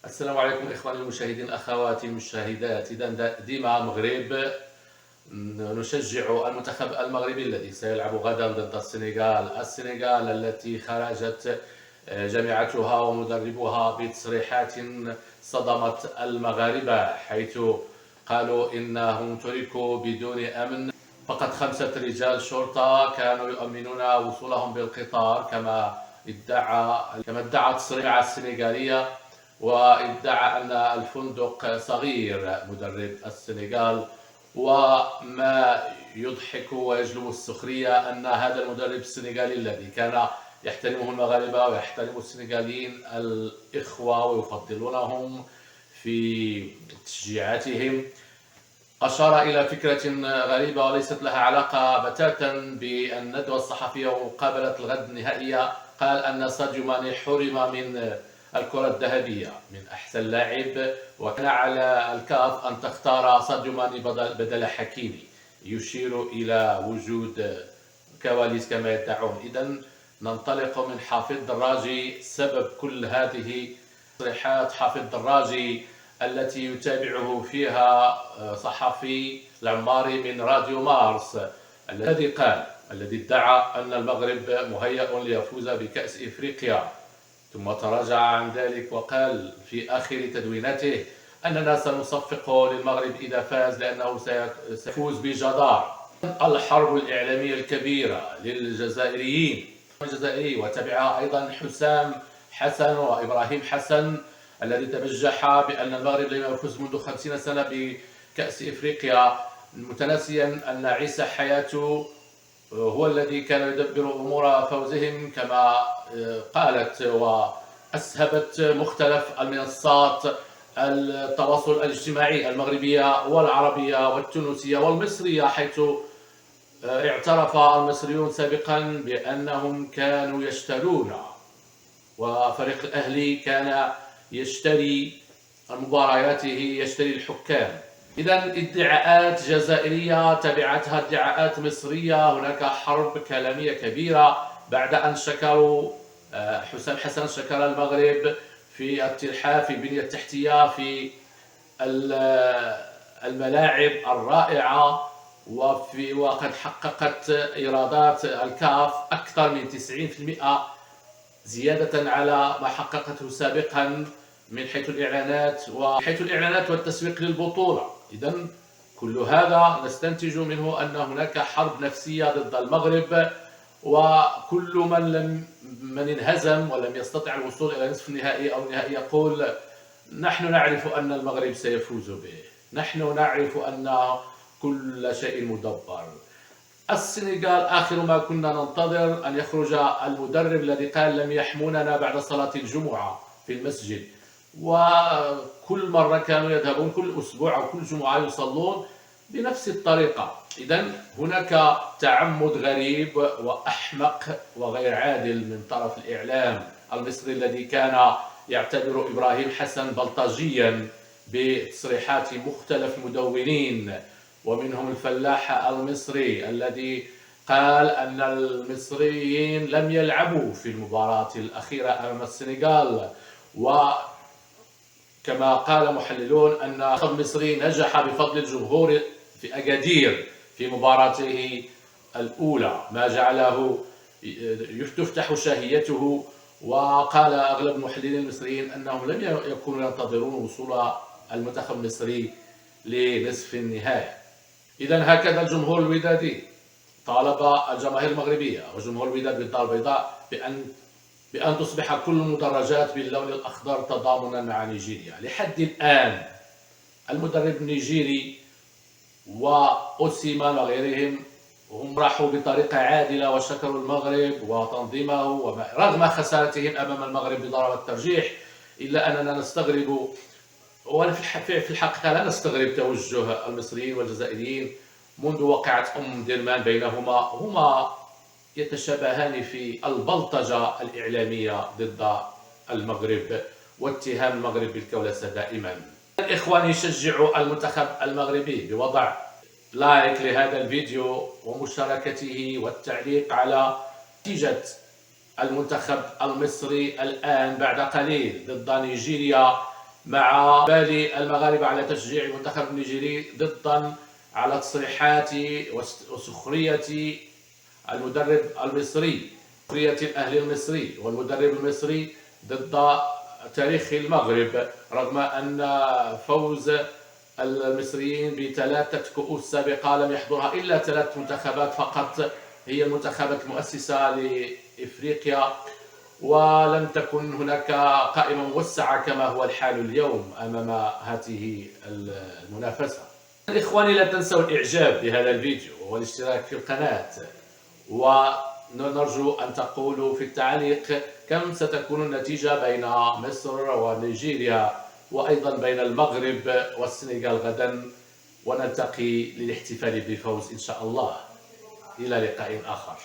السلام عليكم إخواني المشاهدين، أخواتي المشاهدات. إذا ديما المغرب نشجع المنتخب المغربي الذي سيلعب غدا ضد السنغال التي خرجت جامعتها ومدربها بتصريحات صدمت المغاربة، حيث قالوا إنهم تركوا بدون أمن. فقط 5 رجال شرطة كانوا يؤمنون وصولهم بالقطار، كما ادعى تصريح السنغالية، وادعى أن الفندق صغير مدرب السنغال. وما يضحك ويجلب السخرية أن هذا المدرب السنغالي الذي كان يحترمه المغاربة ويحترم السنغاليين الإخوة ويفضلونهم في تشجيعاتهم، أشار إلى فكرة غريبة وليست لها علاقة بتاتا بالندوة الصحفية ومقابلة الغد النهائية. قال أن ساديو ماني حرم من الكرة الذهبية من أحسن لاعب، وكان على الكاف أن تختار ساديو ماني بدل حكيمي، يشير إلى وجود كواليس كما يدعون. إذن ننطلق من حافظ دراجي. سبب كل هذه تصريحات حافظ دراجي التي يتابعه فيها صحفي العماري من راديو مارس، الذي ادعى أن المغرب مهيأ ليفوز بكأس إفريقيا، ثم تراجع عن ذلك وقال في آخر تدويناته أننا سنصفق للمغرب إذا فاز لأنه سيفوز بجدار. الحرب الإعلامية الكبيرة للجزائريين وتبعها أيضا حسام حسن وإبراهيم حسن الذي تبجح بأن المغرب لم يفوز منذ 50 سنة بكأس إفريقيا، متناسيا أن عيسى حياته هو الذي كان يدبر أمور فوزهم، كما قالت وأسهبت مختلف المنصات التواصل الاجتماعي المغربية والعربية والتونسية والمصرية، حيث اعترف المصريون سابقا بأنهم كانوا يشترون، وفريق الأهلي كان يشتري مبارياته، يشتري الحكام. إذا ادعاءات جزائرية تبعتها ادعاءات مصرية. هناك حرب كلامية كبيرة بعد أن شكروا حسام حسن شكر المغرب في التلحاف في البنية التحتية، في الملاعب الرائعة، وقد حققت إيرادات الكاف أكثر من 90% زيادة على ما حققته سابقا من حيث الإعلانات والتسويق للبطولة. إذن كل هذا نستنتج منه أن هناك حرب نفسية ضد المغرب، وكل من انهزم ولم يستطع الوصول إلى نصف النهائي أو النهائي يقول نحن نعرف أن المغرب سيفوز به، نحن نعرف أن كل شيء مدبر. السنغال آخر ما كنا ننتظر أن يخرج المدرب الذي قال لم يحموننا بعد صلاة الجمعة في المسجد، وكل مرة كانوا يذهبون كل أسبوع أو كل جمعة يصلون بنفس الطريقة. إذن هناك تعمد غريب وأحمق وغير عادل من طرف الإعلام المصري الذي كان يعتبر إبراهيم حسن بلطجيا بتصريحات مختلف المدونين، ومنهم الفلاح المصري الذي قال أن المصريين لم يلعبوا في المباراة الأخيرة أمام السنغال، وكما قال محللون أن المصري نجح بفضل الجمهور في أكادير في مباراته الأولى، ما جعله تفتح شهيته. وقال أغلب المحللين المصريين أنهم لم يكونوا ينتظرون وصول المنتخب المصري لنصف النهائي. إذن هكذا الجمهور الودادي طالب الجماهير المغربية وجمهور الوداد بالدار البيضاء بأن تصبح كل المدرجات باللون الأخضر تضامنا مع نيجيريا. لحد الآن المدرب النيجيري وأوسيمان وغيرهم هم راحوا بطريقة عادلة وشكروا المغرب وتنظيمه رغم خسارتهم أمام المغرب بضربة الترجيح، إلا أننا نستغرب، وأنا في الحقيقة لا نستغرب توجه المصريين والجزائريين منذ وقعة درمان بينهما. هما يتشابهان في البلطجة الإعلامية ضد المغرب واتهام المغرب بالكولسة دائما. الإخوان يشجعوا المنتخب المغربي بوضع لايك لهذا الفيديو ومشاركته والتعليق على نتيجة المنتخب المصري الآن بعد قليل ضد نيجيريا مع بالي المغاربة على تشجيع المنتخب النيجيري ضدا على تصريحات وسخرية المدرب المصري، سخرية الأهلي المصري والمدرب المصري ضد تاريخ المغرب، رغم أن فوز المصريين ب3 كؤوس سابقة لم يحضرها إلا 3 منتخبات فقط، هي المنتخبات المؤسسة لإفريقيا، ولم تكن هناك قائمة موسعة كما هو الحال اليوم أمام هذه المنافسة. إخواني، لا تنسوا الإعجاب بهذا الفيديو والاشتراك في القناة، ونرجو أن تقولوا في التعليق كم ستكون النتيجة بين مصر ونيجيريا، وأيضا بين المغرب والسنغال غدا، ونلتقي للاحتفال بالفوز إن شاء الله. إلى لقاء آخر.